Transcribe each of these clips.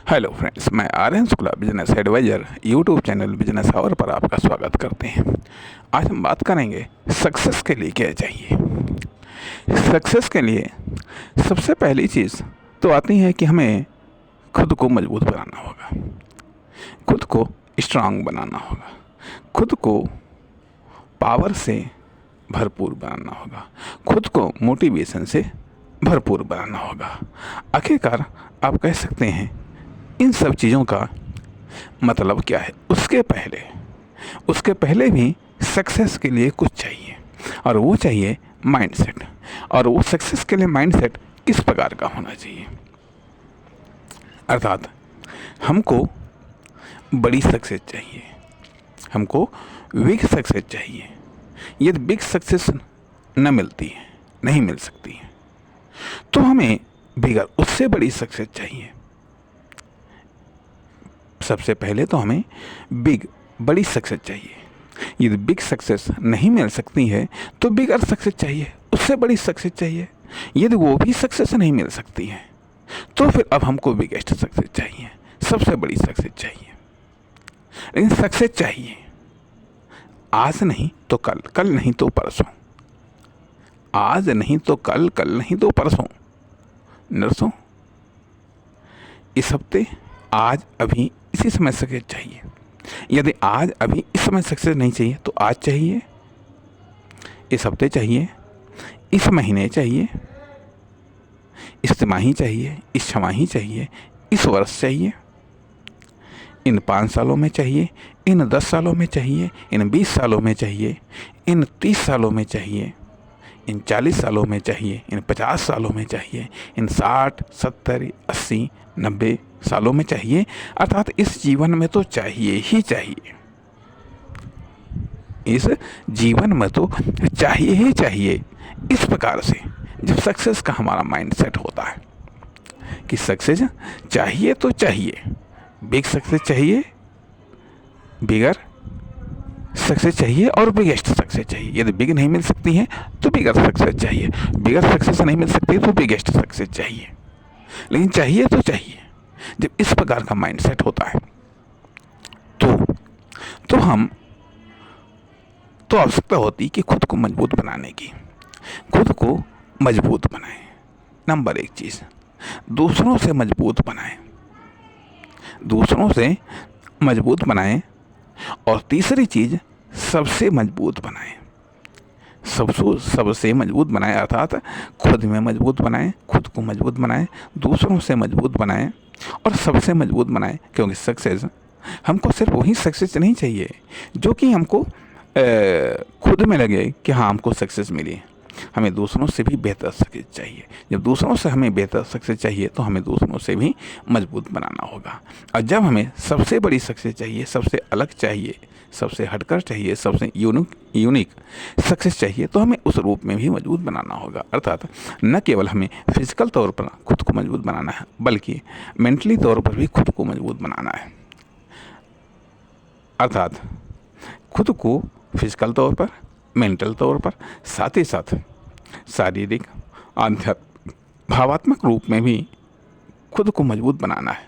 Hello friends, मैं Aryan Shukla business adviser YouTube channel business hour पर आपका स्वागत करते हैं। आज हम बात करेंगे सक्सेस के लिए क्या चाहिए। सक्सेस के लिए सबसे पहली चीज़ तो आती है कि हमें खुद को मजबूत बनाना होगा, खुद को स्ट्रांग बनाना होगा, खुद को पावर से भरपूर बनाना होगा, खुद को मोटिवेशन से भरपूर बनाना होगा। आखिरकार आप कह सकते हैं इन सब चीज़ों का मतलब क्या है। उसके पहले भी सक्सेस के लिए कुछ चाहिए, और वो चाहिए माइंडसेट। और वो सक्सेस के लिए माइंडसेट किस प्रकार का होना चाहिए, अर्थात हमको बड़ी सक्सेस चाहिए, हमको बिग सक्सेस चाहिए। यदि बिग सक्सेस नहीं मिल सकती है, तो हमें बिगर उससे बड़ी सक्सेस चाहिए। सबसे पहले तो हमें बड़ी सक्सेस चाहिए। यदि बिग सक्सेस नहीं मिल सकती है तो बिगर सक्सेस चाहिए, उससे बड़ी सक्सेस चाहिए। यदि वो भी सक्सेस नहीं मिल सकती है तो फिर अब हमको बिगेस्ट सक्सेस चाहिए, सबसे बड़ी सक्सेस चाहिए। लेकिन सक्सेस चाहिए आज नहीं तो कल, कल नहीं तो परसों, आज नहीं तो कल, कल नहीं तो परसों, नरसों। इस हफ्ते, आज, अभी, इसी समय सक्सेस चाहिए। यदि आज, अभी, इस समय सक्सेस नहीं चाहिए तो आज चाहिए, इस हफ्ते चाहिए, इस महीने चाहिए, इस तिमाही चाहिए, इस छमाही चाहिए, इस वर्ष चाहिए, इन 5 सालों में चाहिए, इन 10 सालों में चाहिए, इन 20 सालों में चाहिए, इन 30 सालों में चाहिए, इन 40 सालों में चाहिए, इन 50 सालों में चाहिए, इन 60, 70, 80, 90 सालों में चाहिए। अर्थात इस जीवन में तो चाहिए ही चाहिए, इस जीवन में तो चाहिए ही चाहिए। इस प्रकार से जब सक्सेस का हमारा माइंड सेट होता है कि सक्सेस चाहिए तो चाहिए, बिग सक्सेस चाहिए, बिगर सक्सेस चाहिए और बिगेस्ट सक्सेस चाहिए। यदि बिग नहीं मिल सकती है तो बिगर सक्सेस चाहिए, बिगर सक्सेस नहीं मिल सकती तो बिगेस्ट सक्सेस चाहिए, लेकिन चाहिए तो चाहिए। जब इस प्रकार का माइंडसेट होता है तो हम तो आवश्यकता होती है कि खुद को मजबूत बनाने की, खुद को मजबूत बनाएं। नंबर 1 चीज़, दूसरों से मजबूत बनाएं, दूसरों से मजबूत बनाएं। और तीसरी चीज़, सबसे मजबूत बनाएं, सबसे मजबूत बनाएं। अर्थात खुद में मजबूत बनाएं, खुद को मजबूत बनाएं, दूसरों से मजबूत बनाएं और सबसे मजबूत बनाएं। क्योंकि सक्सेस, हमको सिर्फ वही सक्सेस नहीं चाहिए जो कि हमको खुद में लगे कि हाँ हमको सक्सेस मिली। हमें दूसरों से भी बेहतर सक्सेस चाहिए। जब दूसरों से हमें बेहतर सक्सेस चाहिए तो हमें दूसरों से भी मजबूत बनाना होगा। और जब हमें सबसे बड़ी सक्सेस चाहिए, सबसे अलग चाहिए, सबसे हटकर चाहिए, सबसे यूनिक सक्सेस चाहिए, तो हमें उस रूप में भी मजबूत बनाना होगा। अर्थात न केवल हमें फिजिकल तौर पर खुद को मजबूत बनाना है, बल्कि मेंटली तौर पर भी खुद को मजबूत बनाना है। अर्थात खुद को फिजिकल तौर पर, मेंटल तौर पर, साथ ही साथ शारीरिक, आध्यात्मिक, भावात्मक रूप में भी खुद को मजबूत बनाना है।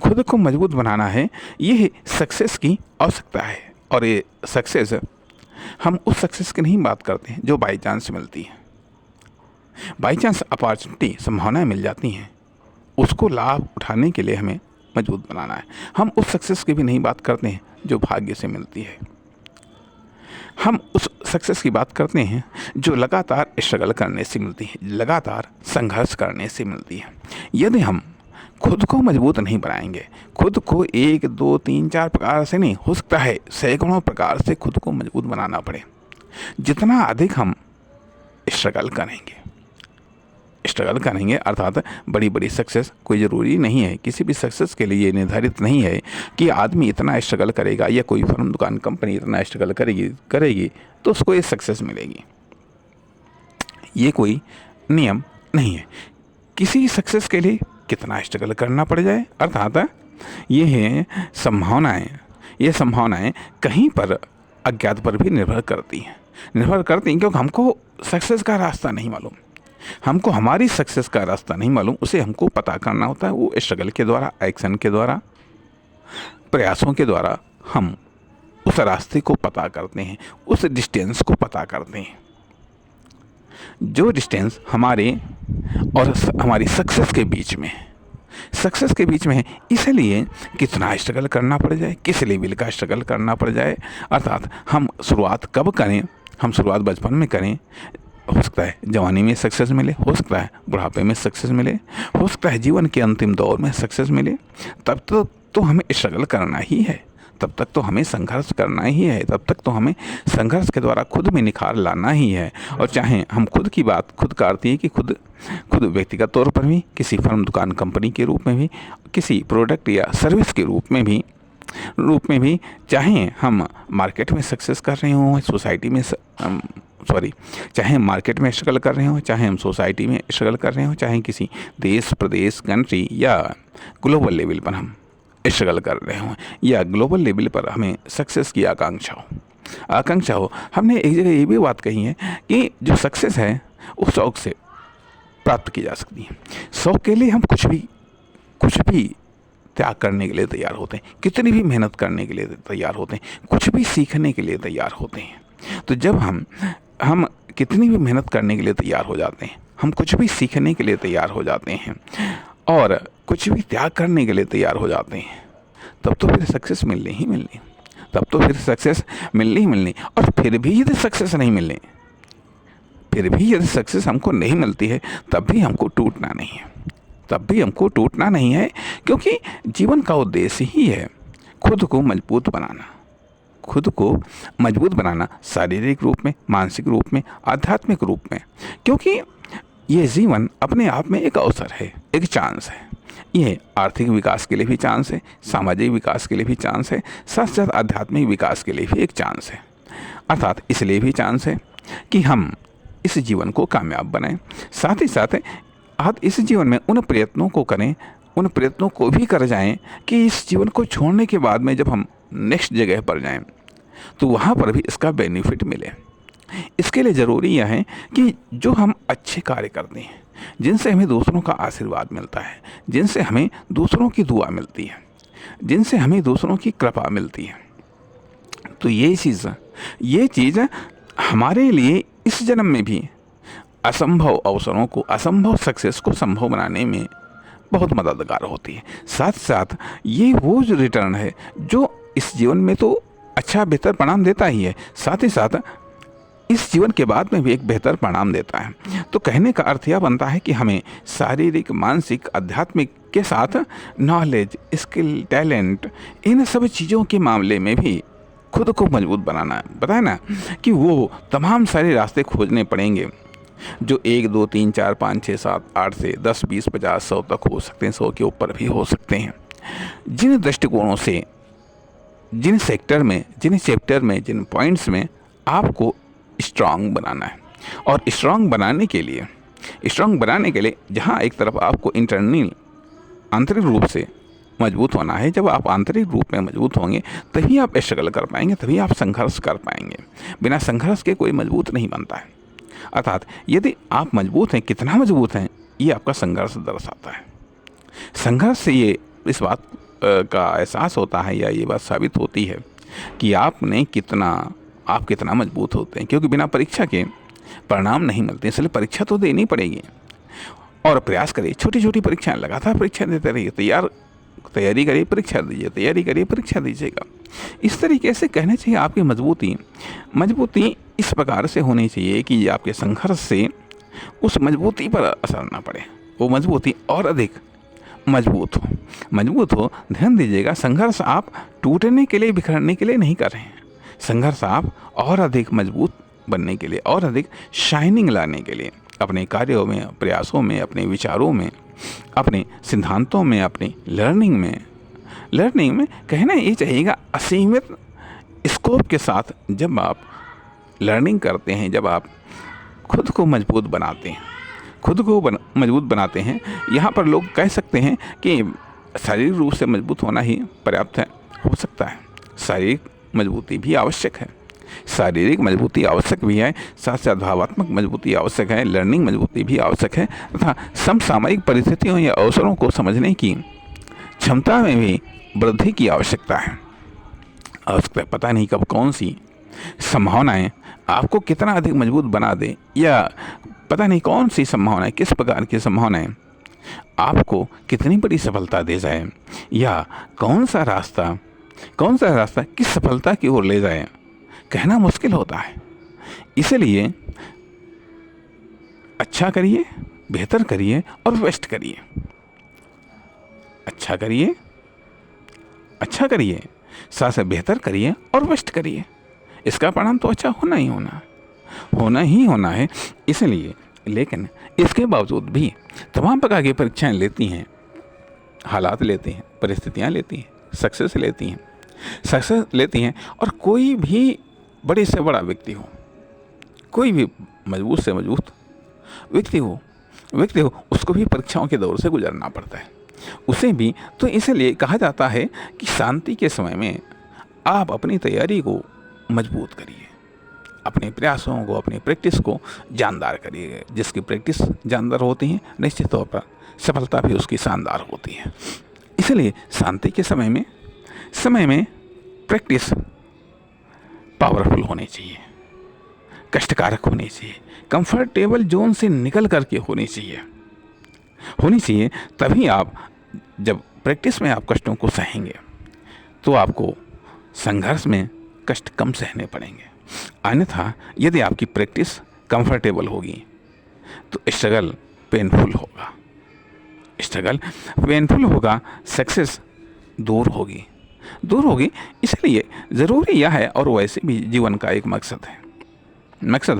खुद को मजबूत बनाना है, ये सक्सेस की आवश्यकता है। और ये सक्सेस, हम उस सक्सेस की नहीं बात करते हैं जो बाई चांस मिलती है। बाई चांस अपॉर्चुनिटी, संभावनाएं मिल जाती हैं, उसको लाभ उठाने के लिए हमें मजबूत बनाना है। हम उस सक्सेस की भी नहीं बात करते हैं जो भाग्य से मिलती है। हम उस सक्सेस की बात करते हैं जो लगातार स्ट्रगल करने से मिलती है, लगातार संघर्ष करने से मिलती है। यदि हम खुद को मजबूत नहीं बनाएंगे, खुद को 1, 2, 3, 4 प्रकार से नहीं, हो सकता है सैकड़ों प्रकार से खुद को मजबूत बनाना पड़े। जितना अधिक हम स्ट्रगल करेंगे, अर्थात बड़ी बड़ी सक्सेस कोई ज़रूरी नहीं है। किसी भी सक्सेस के लिए निर्धारित नहीं है कि आदमी इतना स्ट्रगल करेगा या कोई फर्म, दुकान, कंपनी इतना स्ट्रगल करेगी तो उसको ये सक्सेस मिलेगी। ये कोई नियम नहीं है। किसी सक्सेस के लिए कितना स्ट्रगल करना पड़ जाए, अर्थात ये है संभावनाएं कहीं पर अज्ञात पर भी निर्भर करती हैं, क्योंकि हमको सक्सेस का रास्ता नहीं मालूम। हमको हमारी सक्सेस का रास्ता नहीं मालूम, उसे हमको पता करना होता है। वो स्ट्रगल के द्वारा, एक्शन के द्वारा, प्रयासों के द्वारा हम उस रास्ते को पता करते हैं, उस डिस्टेंस को पता करते हैं, जो डिस्टेंस हमारे और हमारी सक्सेस के बीच में है। सक्सेस के बीच में है, इसलिए कितना स्ट्रगल करना पड़ जाए, किस लेवल का स्ट्रगल करना पड़ जाए, अर्थात हम शुरुआत कब करें, हम शुरुआत बचपन में करें, हो सकता है जवानी में सक्सेस मिले, हो सकता है बुढ़ापे में सक्सेस मिले, हो सकता है जीवन के अंतिम दौर में सक्सेस मिले, तब तक तो हमें स्ट्रगल करना ही है, तब तक तो हमें संघर्ष करना ही है, तब तक तो हमें संघर्ष के द्वारा खुद में निखार लाना ही है। और चाहे हम खुद की बात खुद करती है कि खुद व्यक्तिगत तौर पर भी, किसी फर्म, दुकान, कंपनी के रूप में भी, किसी प्रोडक्ट या सर्विस के रूप में भी चाहे हम मार्केट में सक्सेस कर रहे हों, सोसाइटी में चाहे मार्केट में स्ट्रगल कर रहे हों, चाहे हम सोसाइटी में स्ट्रगल कर रहे हों, चाहे किसी देश, प्रदेश, कंट्री या ग्लोबल लेवल पर हम स्ट्रगल कर रहे हों, या ग्लोबल लेवल पर हमें सक्सेस की आकांक्षा हो। हमने एक जगह ये भी बात कही है कि जो सक्सेस है वो शौक से प्राप्त की जा सकती है। शौक के लिए हम कुछ भी त्याग करने के लिए तैयार होते हैं, कितनी भी मेहनत करने के लिए तैयार होते हैं, कुछ भी सीखने के लिए तैयार होते हैं। तो जब हम कितनी भी मेहनत करने के लिए तैयार हो जाते हैं, हम कुछ भी सीखने के लिए तैयार हो जाते हैं और कुछ भी त्याग करने के लिए तैयार हो जाते हैं, तब तो फिर सक्सेस मिलनी ही मिलनी, और फिर भी यदि सक्सेस नहीं मिलने, फिर भी यदि सक्सेस हमको नहीं मिलती है, तब भी हमको टूटना नहीं है, क्योंकि जीवन का उद्देश्य ही है खुद को मजबूत बनाना, शारीरिक रूप में, मानसिक रूप में, आध्यात्मिक रूप में, क्योंकि ये जीवन अपने आप में एक अवसर है, एक चांस है। ये आर्थिक विकास के लिए भी चांस है, सामाजिक विकास के लिए भी चांस है, साथ साथ आध्यात्मिक विकास के लिए भी एक चांस है। अर्थात इसलिए भी चांस है कि हम इस जीवन को कामयाब बनाएं, साथ ही साथ आप इस जीवन में उन प्रयत्नों को भी कर जाएं कि इस जीवन को छोड़ने के बाद में जब हम नेक्स्ट जगह पर जाएं तो वहाँ पर भी इसका बेनिफिट मिले। इसके लिए ज़रूरी यह है कि जो हम अच्छे कार्य करते हैं, जिनसे हमें दूसरों का आशीर्वाद मिलता है, जिनसे हमें दूसरों की दुआ मिलती है, जिनसे हमें दूसरों की कृपा मिलती है, तो ये चीज़ हमारे लिए इस जन्म में भी असंभव अवसरों को, असंभव सक्सेस को संभव बनाने में बहुत मददगार होती है। साथ साथ ये वो जो रिटर्न है जो इस जीवन में तो अच्छा बेहतर परिणाम देता ही है, साथ ही साथ इस जीवन के बाद में भी एक बेहतर परिणाम देता है। तो कहने का अर्थ यह बनता है कि हमें शारीरिक, मानसिक, आध्यात्मिक के साथ नॉलेज, स्किल, टैलेंट, इन सब चीज़ों के मामले में भी खुद को मजबूत बनाना है। बताए ना कि वो तमाम सारे रास्ते खोजने पड़ेंगे जो 1, 2, 3, 4, 5, 6, 7, 8 से 10, 20, 50, 100 तक हो सकते हैं, 100 के ऊपर भी हो सकते हैं। जिन दृष्टिकोणों से, जिन सेक्टर में, जिन चैप्टर में, जिन पॉइंट्स में आपको स्ट्रांग बनाना है, और स्ट्रांग बनाने के लिए जहाँ एक तरफ आपको आंतरिक रूप से मजबूत होना है, जब आप आंतरिक रूप में मजबूत होंगे तभी आप स्ट्रगल कर पाएंगे, तभी आप संघर्ष कर पाएंगे। बिना संघर्ष के कोई मजबूत नहीं बनता है। अर्थात यदि आप मजबूत हैं, कितना मजबूत हैं, ये आपका संघर्ष दर्शाता है। संघर्ष से ये इस बात का एहसास होता है, या ये बात साबित होती है कि आप कितना मजबूत होते हैं, क्योंकि बिना परीक्षा के परिणाम नहीं मिलते, इसलिए परीक्षा तो देनी पड़ेगी। और प्रयास करिए, छोटी छोटी परीक्षाएं, लगातार परीक्षा देते रहिए, तैयारी करिए, परीक्षा दीजिए, तैयारी करिए, परीक्षा दीजिएगा। इस तरीके से कहना चाहिए आपकी मजबूती इस प्रकार से होनी चाहिए कि आपके संघर्ष से उस मजबूती पर असर ना पड़े, वो मजबूती और अधिक मजबूत हो। ध्यान दीजिएगा, संघर्ष आप टूटने के लिए, बिखरने के लिए नहीं कर रहे हैं। संघर्ष आप और अधिक मजबूत बनने के लिए, और अधिक शाइनिंग लाने के लिए, अपने कार्यों में, प्रयासों में, अपने विचारों में, अपने सिद्धांतों में, अपनी लर्निंग में कहना ये चाहिएगा असीमित स्कोप के साथ जब आप लर्निंग करते हैं, जब आप खुद को मजबूत बनाते हैं, यहाँ पर लोग कह सकते हैं कि शारीरिक रूप से मजबूत होना ही पर्याप्त है, हो सकता है शारीरिक मजबूती भी आवश्यक है, शारीरिक मजबूती आवश्यक भी है, साथ साथ भावात्मक मजबूती आवश्यक है, लर्निंग मजबूती भी आवश्यक है तथा समसामयिक परिस्थितियों या अवसरों को समझने की क्षमता में भी वृद्धि की आवश्यकता है। आवश्यकता पता नहीं कब कौन सी संभावनाएं आपको कितना अधिक मजबूत बना दे, या पता नहीं कौन सी संभावनाएं, किस प्रकार की संभावनाएं आपको कितनी बड़ी सफलता दे जाए, या कौन सा रास्ता किस सफलता की ओर ले जाए, कहना मुश्किल होता है। इसलिए अच्छा करिए, बेहतर करिए और बेस्ट करिए। अच्छा करिए, साथ साथ बेहतर करिए और बेस्ट करिए। इसका परिणाम तो अच्छा होना ही होना है। इसलिए लेकिन इसके बावजूद भी तमाम प्रकार की परीक्षाएं लेती हैं, हालात लेते हैं, परिस्थितियां लेती हैं, सक्सेस लेती हैं और कोई भी बड़े से बड़ा व्यक्ति हो, कोई भी मजबूत से मजबूत व्यक्ति हो, उसको भी परीक्षाओं के दौर से गुजरना पड़ता है, उसे भी। तो इसलिए कहा जाता है कि शांति के समय में आप अपनी तैयारी को मजबूत करिए, अपने प्रयासों को, अपनी प्रैक्टिस को जानदार करिए। जिसकी प्रैक्टिस जानदार होती है, निश्चित तौर पर सफलता भी उसकी शानदार होती है। इसलिए शांति के समय में प्रैक्टिस पावरफुल होनी चाहिए, कष्टकारक होनी चाहिए, कंफर्टेबल जोन से निकल करके होनी चाहिए। तभी आप जब प्रैक्टिस में आप कष्टों को सहेंगे तो आपको संघर्ष में कष्ट कम सहने पड़ेंगे। अन्यथा यदि आपकी प्रैक्टिस कंफर्टेबल होगी तो स्ट्रगल पेनफुल होगा, सक्सेस दूर होगी। इसलिए ज़रूरी यह है, और वैसे भी जीवन का एक मकसद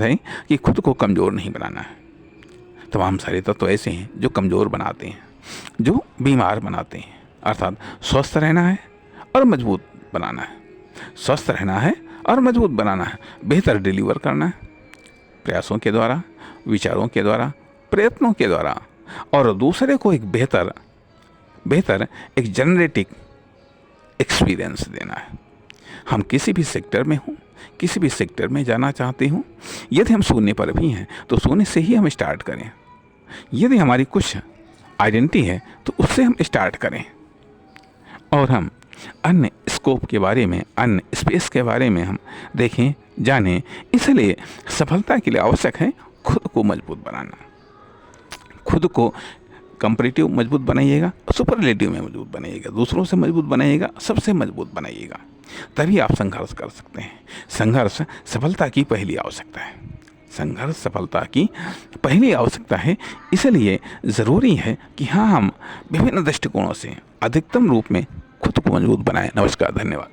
है कि खुद को कमज़ोर नहीं बनाना है। तमाम सारे तत्व ऐसे हैं जो कमज़ोर बनाते हैं, जो बीमार बनाते हैं। अर्थात स्वस्थ रहना है और मजबूत बनाना है, बेहतर डिलीवर करना है प्रयासों के द्वारा, विचारों के द्वारा, प्रयत्नों के द्वारा, और दूसरे को एक बेहतर एक जनरेटिक एक्सपीरियंस देना है। हम किसी भी सेक्टर में हों, किसी भी सेक्टर में जाना चाहते हों, यदि हम शून्य पर भी हैं तो शून्य से ही हम स्टार्ट करें। यदि हमारी कुछ आइडेंटिटी है तो उससे हम स्टार्ट करें, और हम अन्य स्कोप के बारे में, अन्य स्पेस के बारे में हम देखें, जानें। इसलिए सफलता के लिए आवश्यक है खुद को मजबूत बनाना। खुद को कंपैरेटिव मजबूत बनाइएगा, सुपरलेटिव में मजबूत बनाइएगा, दूसरों से मजबूत बनाइएगा, सबसे मजबूत बनाइएगा। तभी आप संघर्ष कर सकते हैं। संघर्ष सफलता की पहली आवश्यकता है। इसलिए ज़रूरी है कि हाँ, हम विभिन्न दृष्टिकोणों से अधिकतम रूप में खुद को मजबूत बनाएं। नमस्कार, धन्यवाद।